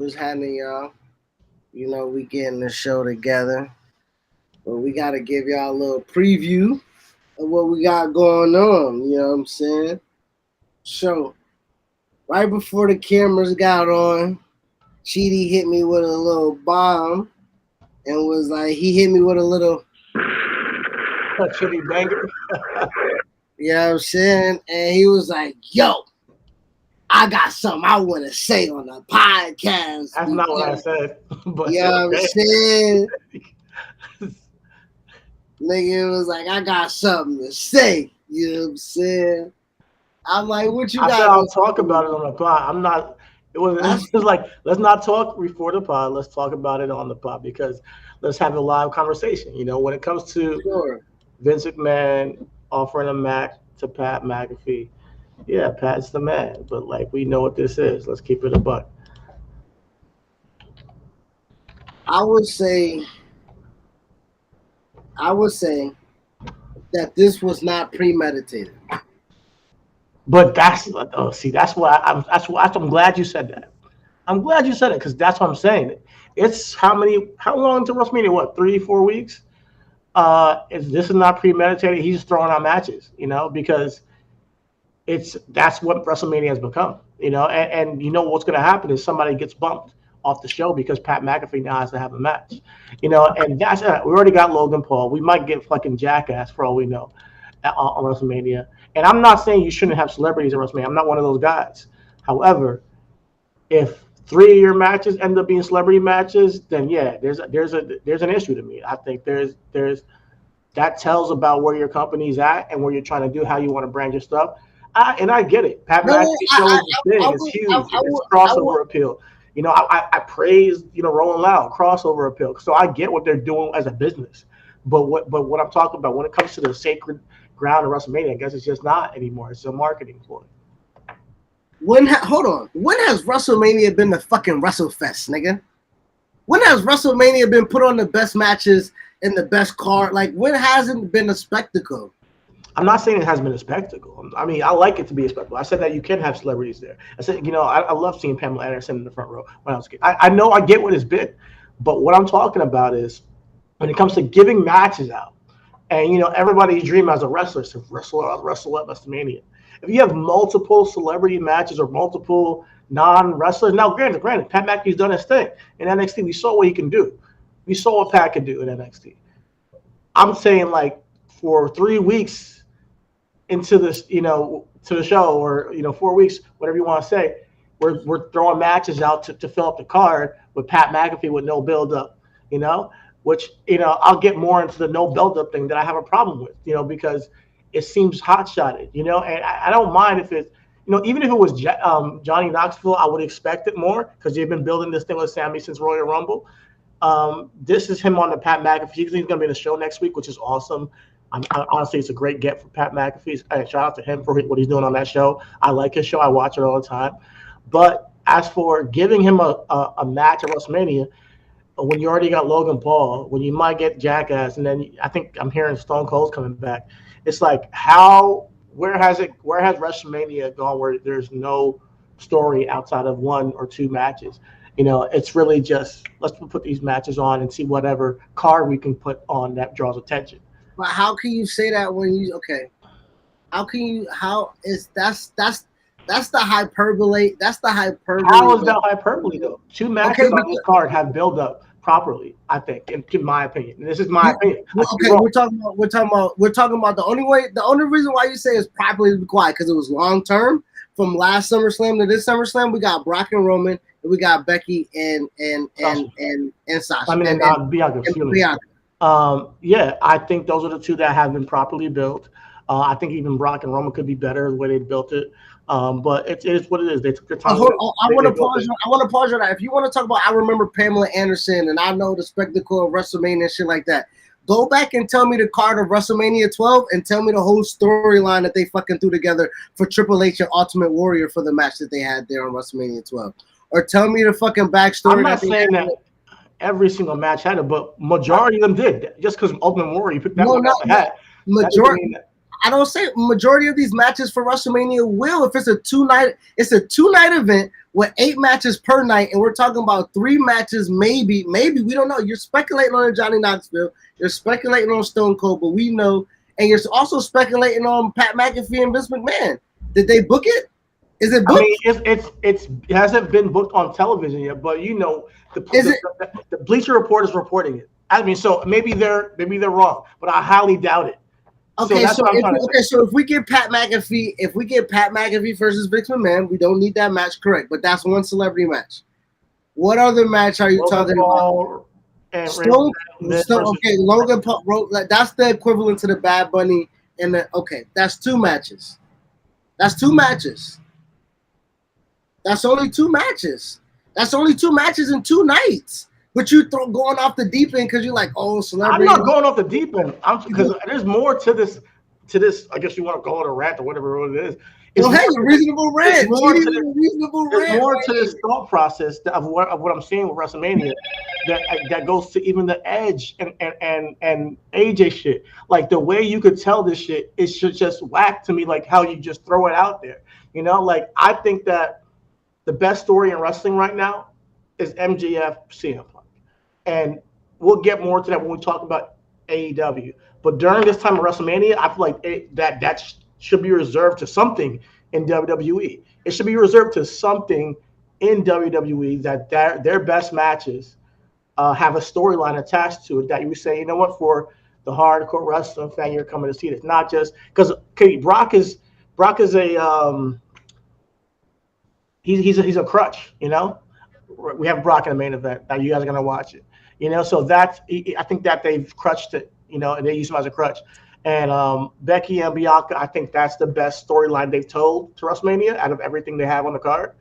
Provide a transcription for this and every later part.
What's happening, y'all? We getting the show together, but we got to give y'all a little preview of what we got going on. You know what I'm saying? So, right before the cameras got on, Chidi hit me with a little bomb and was like, he hit me with a little Chidi banger. You know what I'm saying? And he was like, yo, I got something I want to say on the podcast. That's not what I said. But you know what I'm saying? Nigga was like, I got something to say. You know what I'm saying? I'm like, what you got? I said I'll talk about it on the pod. I'm not. It was like, let's not talk before the pod. Let's talk about it on the pod because let's have a live conversation. When it comes to Vince McMahon offering a match to Pat McAfee, yeah, Pat's the man. But like, we know what this is. Let's keep it a buck. I would say that this was not premeditated. But that's why I'm glad you said that. I'm glad you said it because that's what I'm saying. It's how long to WrestleMania? What, 3-4 weeks? This is not premeditated. He's throwing out matches, because that's what WrestleMania has become, and you know what's going to happen is somebody gets bumped off the show because Pat McAfee now has to have a match, and that's it. We already got Logan Paul. We might get fucking Jackass for all we know on WrestleMania. And I'm not saying you shouldn't have celebrities at WrestleMania. I'm not one of those guys. However, if 3 of your matches end up being celebrity matches, then yeah, there's an issue to me. I think there's that tells about where your company's at and where you're trying to do, how you want to brand your stuff. And I get it. Pat McAfee show is big. It's huge. It's crossover appeal. I praise Rolling Loud crossover appeal. So I get what they're doing as a business. But what I'm talking about when it comes to the sacred ground of WrestleMania, I guess it's just not anymore. It's a marketing ploy. Hold on. When has WrestleMania been the fucking WrestleFest, nigga? When has WrestleMania been put on the best matches and the best card? Like, when hasn't it been a spectacle? I'm not saying it hasn't been a spectacle. I mean, I like it to be a spectacle. I said that you can have celebrities there. I said, I love seeing Pamela Anderson in the front row when I was a kid. I know I get what it's been, but what I'm talking about is when it comes to giving matches out, and everybody's dream as a wrestler is to wrestle at WrestleMania. If you have multiple celebrity matches or multiple non-wrestlers, now granted, Pat McAfee's done his thing in NXT. We saw what he can do. We saw what Pat could do in NXT. I'm saying, like, for 3 weeks into this, to the show, or 4 weeks, whatever you want to say, we're throwing matches out to fill up the card with Pat McAfee with no build-up, which, I'll get more into the no build-up thing that I have a problem with, because it seems hot-shotted, and I don't mind if it's, even if it was Johnny Knoxville, I would expect it more because they've been building this thing with Sammy since Royal Rumble. This is him on the Pat McAfee. He's going to be in the show next week, which is awesome. Honestly, it's a great get for Pat McAfee. Shout out to him for what he's doing on that show. I like his show. I watch it all the time. But as for giving him a match at WrestleMania, when you already got Logan Paul, when you might get Jackass, and then I think I'm hearing Stone Cold's coming back. It's like, where has WrestleMania gone where there's no story outside of 1 or 2 matches? It's really just, let's put these matches on and see whatever card we can put on that draws attention. But how can you say that when that's the hyperbole. That's the hyperbole. How is that hyperbole though? 2 matches on this card have build up properly, I think, in my opinion. And this is my opinion. Okay, we're talking about the only reason why you say it's properly to be quiet because it was long term. From last SummerSlam to this SummerSlam, we got Brock and Roman, and we got Becky and Sasha. I mean, Bianca. Yeah, I think those are the 2 that have been properly built. I think even Brock and Roman could be better the way they built it. But it is what it is. They took their time. I want to pause on that. If you want to talk about, I remember Pamela Anderson, and I know the spectacle of WrestleMania and shit like that. Go back and tell me the card of WrestleMania 12 and tell me the whole storyline that they fucking threw together for Triple H and Ultimate Warrior for the match that they had there on WrestleMania 12. Or tell me the fucking backstory. I'm not saying that every single match had it, but majority of them did. Just because Ultimate Warrior, you picked that one out the hat. I don't say majority of these matches for WrestleMania will. If it's a two-night event with 8 matches per night, and we're talking about 3 matches, maybe we don't know. You're speculating on Johnny Knoxville, you're speculating on Stone Cold, but we know, and you're also speculating on Pat McAfee and Vince McMahon. Did they book it? Is it booked? I mean, it hasn't been booked on television yet, but you know, the Bleacher Report is reporting it. I mean, so maybe they're wrong, but I highly doubt it. Okay, so if we get Pat McAfee versus Vince McMahon, we don't need that match, correct? But that's one celebrity match. What other match are you talking about? Logan Paul wrote, that's the equivalent to the Bad Bunny and that's 2 matches. That's 2 matches. That's only 2 matches. That's only 2 matches in 2 nights. But you going off the deep end because you're like, oh, celebrity. I'm not going off the deep end. Because there's more to this. I guess you want to call it a rant or whatever it is. A reasonable rant. There's more to this thought process of what I'm seeing with WrestleMania that goes to even the Edge and AJ shit. Like the way you could tell this shit, it should just whack to me. Like how you just throw it out there. You know, like I think that the best story in wrestling right now is MJF CM Punk. And we'll get more to that when we talk about AEW. But during this time of WrestleMania, I feel like that should be reserved to something in WWE. It should be reserved to something in WWE that their best matches have a storyline attached to it that you say, you know what, for the hardcore wrestling fan, you're coming to see this. Not just because Brock is a he's a crutch, you know. We have Brock in the main event. Now you guys are gonna watch it, you know. So I think that they've crutched it, you know, and they use him as a crutch. And Becky and Bianca, I think that's the best storyline they've told to WrestleMania out of everything they have on the card.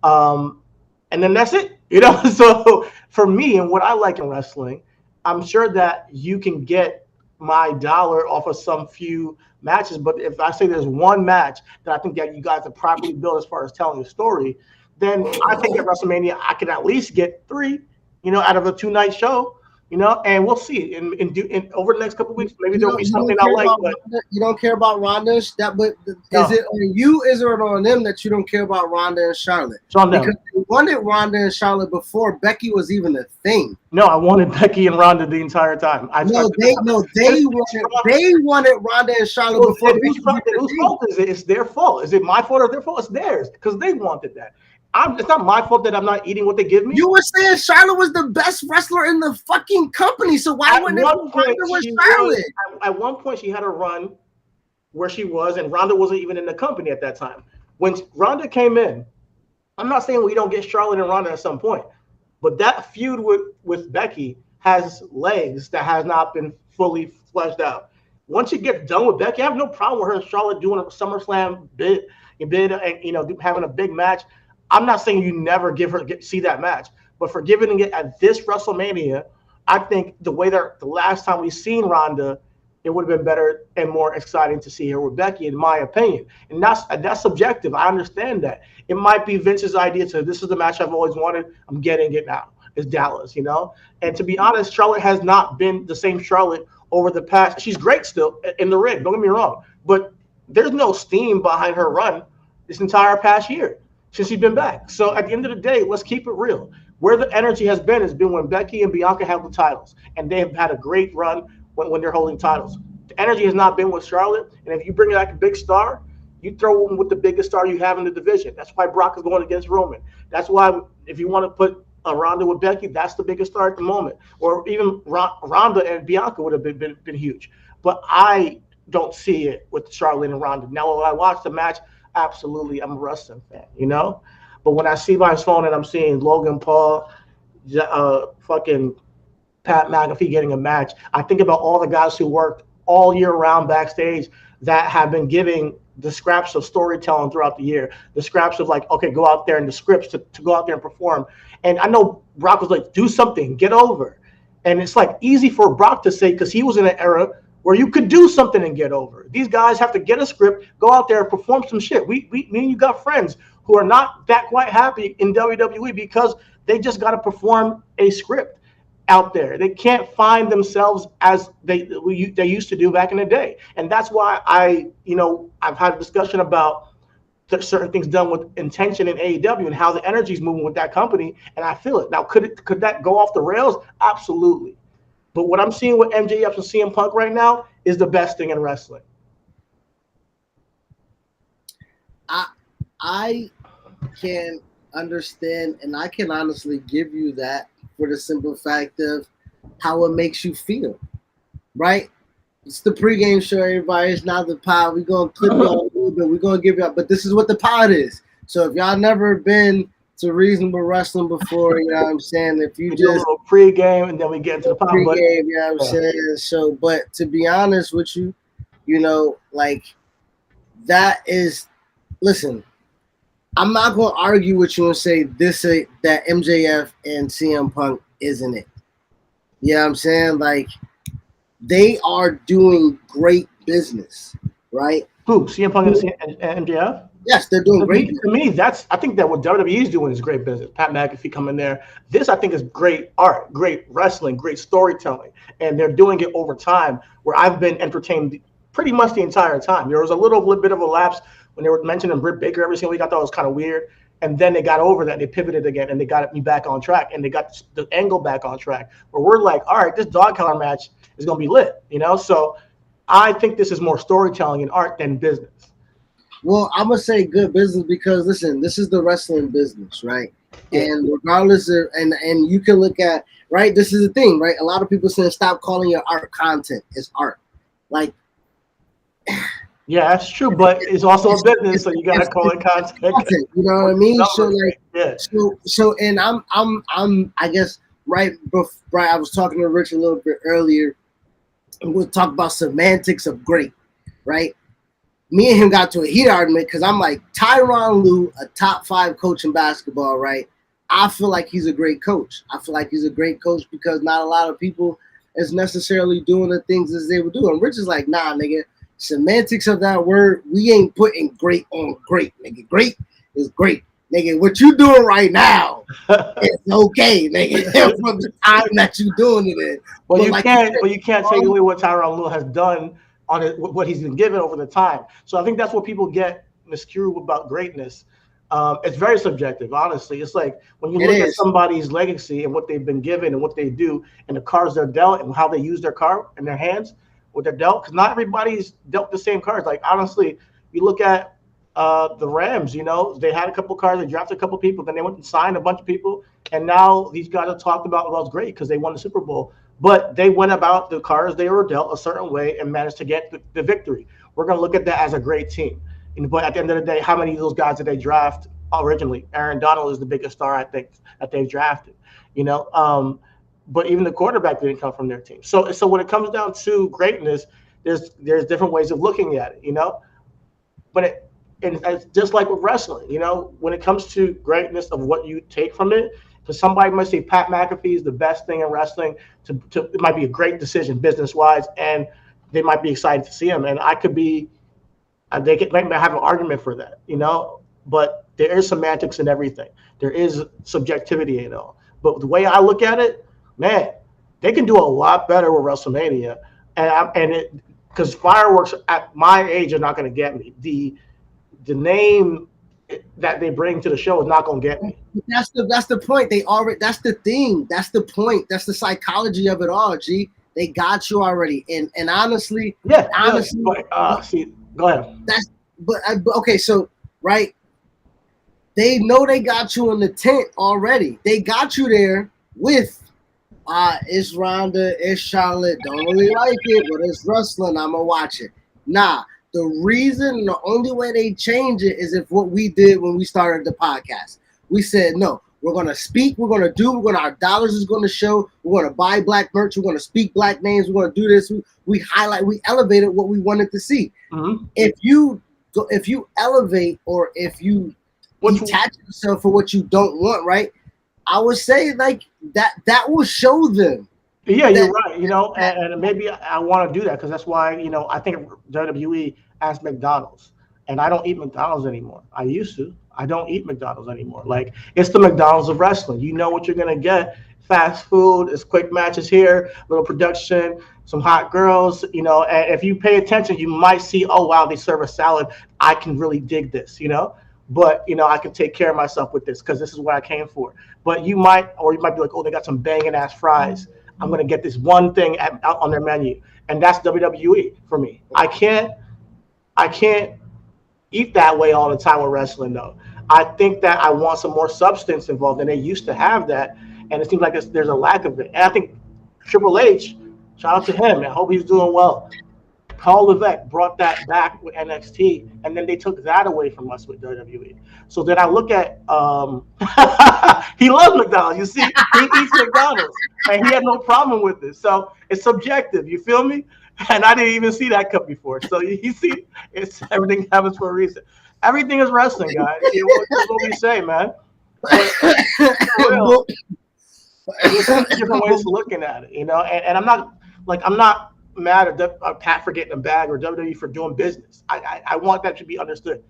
And then that's it, you know. So for me and what I like in wrestling, I'm sure that you can get my dollar off of some few matches. But if I say there's one match that I think that you guys have properly built as far as telling a story, then I think at WrestleMania I could at least get 3, you know, out of a 2-night show, you know, and we'll see. And over the next couple of weeks, maybe there'll be something I like. But you don't care about Ronda, is it on you? Is it on them that you don't care about Ronda and Charlotte? It's on them. Because they wanted Ronda and Charlotte before Becky was even a thing. No, I wanted Becky and Ronda the entire time. They wanted Ronda and Charlotte before. Whose fault is it? It's their fault. Is it my fault or their fault? It's theirs because they wanted that. It's not my fault that I'm not eating what they give me. You were saying Charlotte was the best wrestler in the fucking company, so why wouldn't it be Charlotte? At one point, she had a run where she was, and Ronda wasn't even in the company at that time. When Ronda came in, I'm not saying we don't get Charlotte and Ronda at some point, but that feud with Becky has legs that has not been fully fleshed out. Once you get done with Becky, I have no problem with her and Charlotte doing a SummerSlam bid and, you know, having a big match. I'm not saying you never see that match, but for giving it at this WrestleMania, I think the last time we seen Ronda, it would have been better and more exciting to see her with Becky, in my opinion. And that's subjective. I understand that. It might be Vince's idea to, this is the match I've always wanted. I'm getting it now. It's Dallas, you know? And to be honest, Charlotte has not been the same Charlotte over the past. She's great still in the ring, don't get me wrong. But there's no steam behind her run this entire past year since she's been back. So at the end of the day, let's keep it real. Where the energy has been when Becky and Bianca have the titles, and they have had a great run when they're holding titles. The energy has not been with Charlotte, and if you bring back a big star, you throw them with the biggest star you have in the division. That's why Brock is going against Roman. That's why if you want to put a Ronda with Becky, that's the biggest star at the moment. Or even Ronda and Bianca would have been huge. But I don't see it with Charlotte and Ronda. Now, when I watch the match, absolutely, I'm a wrestling fan, you know? But when I see my phone and I'm seeing Logan Paul, fucking Pat McAfee getting a match, I think about all the guys who worked all year round backstage that have been giving the scraps of storytelling throughout the year, the scraps of like, okay, go out there and the scripts to go out there and perform. And I know Brock was like, do something, get over. And it's like easy for Brock to say, because he was in an era where you could do something and get over. These guys have to get a script, go out there and perform some shit. Me and you got friends who are not that quite happy in WWE because they just got to perform a script. out there. They can't find themselves as they used to do back in the day, and that's why I've had a discussion about certain things done with intention in AEW and how the energy is moving with that company, and I feel it now. Could that go off the rails? Absolutely. But what I'm seeing with MJF and CM Punk right now is the best thing in wrestling. I can understand, and I can honestly give you that for the simple fact of how it makes you feel, right? It's the pregame show, everybody. It's not the pod. We're going to clip y'all a little bit. We're going to give y'all, but this is what the pod is. So if y'all never been to Reasonable Wrestling before, you know what I'm saying? If you we just do a little pregame and then we get into the pod. Pregame, you know what I'm saying? So, but to be honest with you, like that is, listen, I'm not going to argue with you and say that MJF and CM Punk isn't it. You know what I'm saying? Like, they are doing great business, right? Who? CM Punk and MJF? Yes, they're doing great. To me, I think that what WWE is doing is great business. Pat McAfee coming there. This, I think, is great art, great wrestling, great storytelling. And they're doing it over time where I've been entertained pretty much the entire time. There was a little bit of a lapse when they were mentioning Britt Baker every single week. I thought it was kind of weird. And then they got over that. They pivoted again, and they got me back on track. And they got the angle back on track where we're like, all right, this dog collar match is going to be lit, So I think this is more storytelling and art than business. Well, I'm going to say good business because, listen, this is the wrestling business, right? Yeah. And regardless of, and you can look at, right, this is the thing, right? A lot of people saying stop calling your art content. It's art. Like, yeah, that's true, but it's also a business, so you got to call it content. You know what I mean? So, like, yeah. So, and I'm, I guess, right, I was talking to Rich a little bit earlier, and we'll talk about semantics of great, right? Me and him got to a heated argument because I'm like, Tyronn Lue, a top 5 coach in basketball, right? I feel like he's a great coach. I feel like he's a great coach because not a lot of people is necessarily doing the things as they would do. And Rich is like, nah, nigga, semantics of that word, we ain't putting great on great, nigga. Great is great. Nigga, what you doing right now is okay, nigga, from the time that you doing it in. Well, you can't take away what Tyronn Lue has done on it, what he's been given over the time. So I think that's what people get miscued about greatness. It's very subjective, honestly. It's like when you look at somebody's legacy and what they've been given and what they do and the cards they're dealt and how they use their card in their hands, what they're dealt, because not everybody's dealt the same cards. Like, honestly, you look at the Rams, they had a couple cards, they drafted a couple people, then they went and signed a bunch of people, and now these guys are talked about, well, it's great because they won the Super Bowl. But they went about the cards they were dealt a certain way and managed to get the victory. We're going to look at that as a great team. But at the end of the day, how many of those guys did they draft originally? Aaron Donald is the biggest star, I think, that they've drafted. But even the quarterback didn't come from their team. So when it comes down to greatness, there's different ways of looking at it, But it's just like with wrestling, when it comes to greatness of what you take from it, because somebody might say Pat McAfee is the best thing in wrestling. It might be a great decision business-wise, and they might be excited to see him. And I could be, might have an argument for that, But there is semantics in everything. There is subjectivity in it all. But the way I look at it, man, they can do a lot better with WrestleMania, because fireworks at my age are not going to get me. The name that they bring to the show is not going to get me. That's the point. That's the thing. That's the point. That's the psychology of it all. G, they got you already. And honestly, go ahead. Okay. So right, they know they got you in the tent already. They got you there with. It's Ronda, it's Charlotte. Don't really like it, but it's wrestling. I'm gonna watch it. Nah. The reason, the only way they change it is if what we did when we started the podcast. We said, no, we're going to speak, our dollars is going to show, we're going to buy black merch, we're going to speak black names, we're going to do this. We highlight, we elevated what we wanted to see. Mm-hmm. If you elevate or if you detach yourself for what you don't want, right? I would say like that will show them. Yeah, you're right. And maybe I want to do that because that's why, I think WWE as McDonald's, and I don't eat McDonald's anymore. I used to. I don't eat McDonald's anymore. Like, it's the McDonald's of wrestling. You know what you're gonna get fast food, it's quick matches here, little production, some hot girls, and if you pay attention, you might see, oh wow, they serve a salad. I can really dig this, but I can take care of myself with this because this is what I came for. But you might be like, oh, they got some banging ass fries. I'm gonna get this one thing out on their menu, and that's WWE for me. I can't eat that way all the time with wrestling though. I think that I want some more substance involved, and they used to have that, and it seems like there's a lack of it. And I think Triple H, shout out to him. I hope he's doing well. Paul Levesque brought that back with NXT, and then they took that away from us with WWE. So then I look at he loves McDonald's. You see, he eats McDonald's, and he had no problem with it. So it's subjective. You feel me? And I didn't even see that cut before. So you see, it's everything happens for a reason. Everything is wrestling, guys. That's what we say, man. But for real, there's different ways of looking at it, And I'm not mad at Pat for getting a bag or WWE for doing business. I want that to be understood.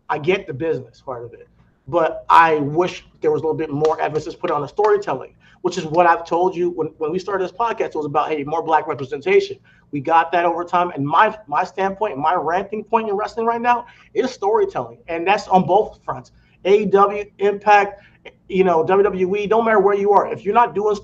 I get the business part of it, but I wish there was a little bit more emphasis put on the storytelling, which is what I've told you when we started this podcast. It was about, hey, more black representation. We got that over time, and my standpoint, my ranting point in wrestling right now is storytelling, and that's on both fronts. AEW, Impact, WWE. Don't matter where you are, if you're not doing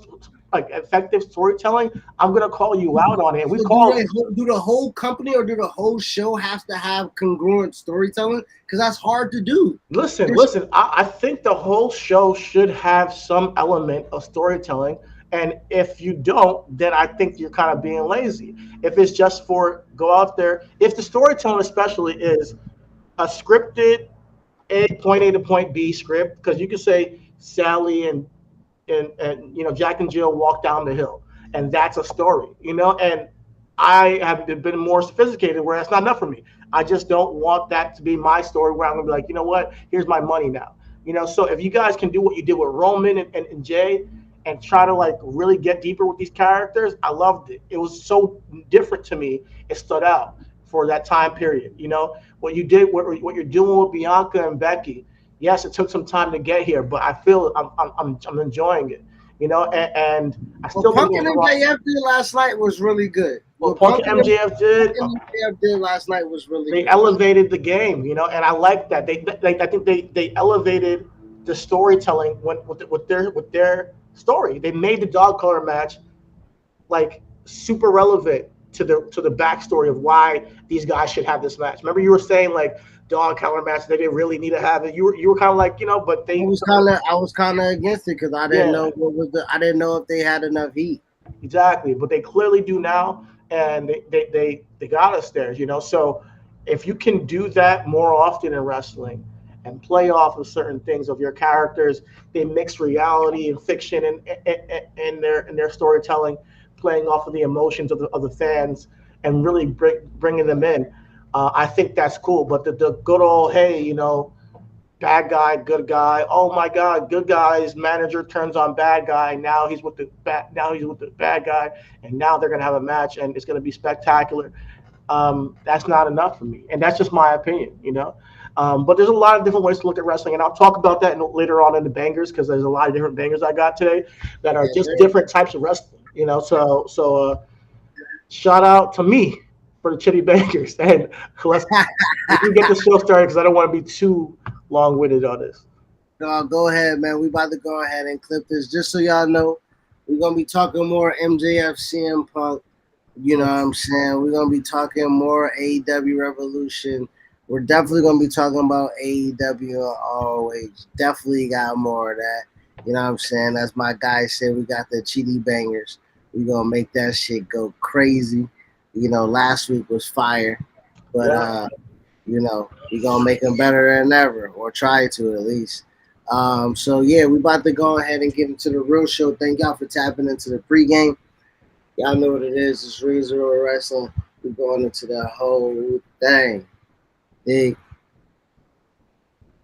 like effective storytelling, I'm gonna call you out on it. Do the whole company or do the whole show have to have congruent storytelling? Because that's hard to do. Listen. I think the whole show should have some element of storytelling, and if you don't, then I think you're kind of being lazy. If it's just for go out there, if the storytelling especially is a scripted point A to point B script, because you can say Sally and Jack and Jill walk down the hill, and that's a story, and I have been more sophisticated where that's not enough for me. I just don't want that to be my story where I'm gonna be like, you know what, here's my money now. So if you guys can do what you did with Roman and Jay and try to like really get deeper with these characters, I loved it. It was so different to me. It stood out for that time period. What you did, what you're doing with Bianca and Becky. Yes, it took some time to get here, but I feel I'm enjoying it, and I still Punk and MJF did last night was really good. What Punk and MJF did last night was really they good. elevated the game, and I like that. I think they elevated the storytelling with their story. They made the dog collar match like super relevant to the backstory of why these guys should have this match. Remember, you were saying like dog collar match, they didn't really need to have it. You were kind of like, but they. I was kind of against it because I didn't know I didn't know if they had enough heat. Exactly, but they clearly do now, and they got us there. So if you can do that more often in wrestling and play off of certain things of your characters, they mix reality and fiction in their storytelling, playing off of the emotions of the fans and really bringing them in. I think that's cool. But the good old, hey, bad guy, good guy. Oh my God, good guy's manager turns on bad guy. Now he's with the bad guy, and now they're gonna have a match, and it's gonna be spectacular. That's not enough for me, and that's just my opinion, But there's a lot of different ways to look at wrestling, and I'll talk about that later on in the bangers because there's a lot of different bangers I got today that are just different types of wrestling, So shout out to me for the Chidi bangers, and we can get the show started because I don't want to be too long-winded on this. No, go ahead, man. We about to go ahead and clip this. Just so y'all know, we're gonna be talking more MJF, CM Punk. You know what I'm saying? We're gonna be talking more AEW Revolution. We're definitely gonna be talking about AEW always. Definitely got more of that. You know what I'm saying? As my guy said, we got the Chidi bangers. We're gonna make that shit go crazy. Last week was fire, but we're gonna make them better than ever, or try to at least. So yeah, we about to go ahead and get into the real show. Thank y'all for tapping into the pregame. Y'all know what it is. It's ReZero Wrestling. We're going into the whole thing. Big.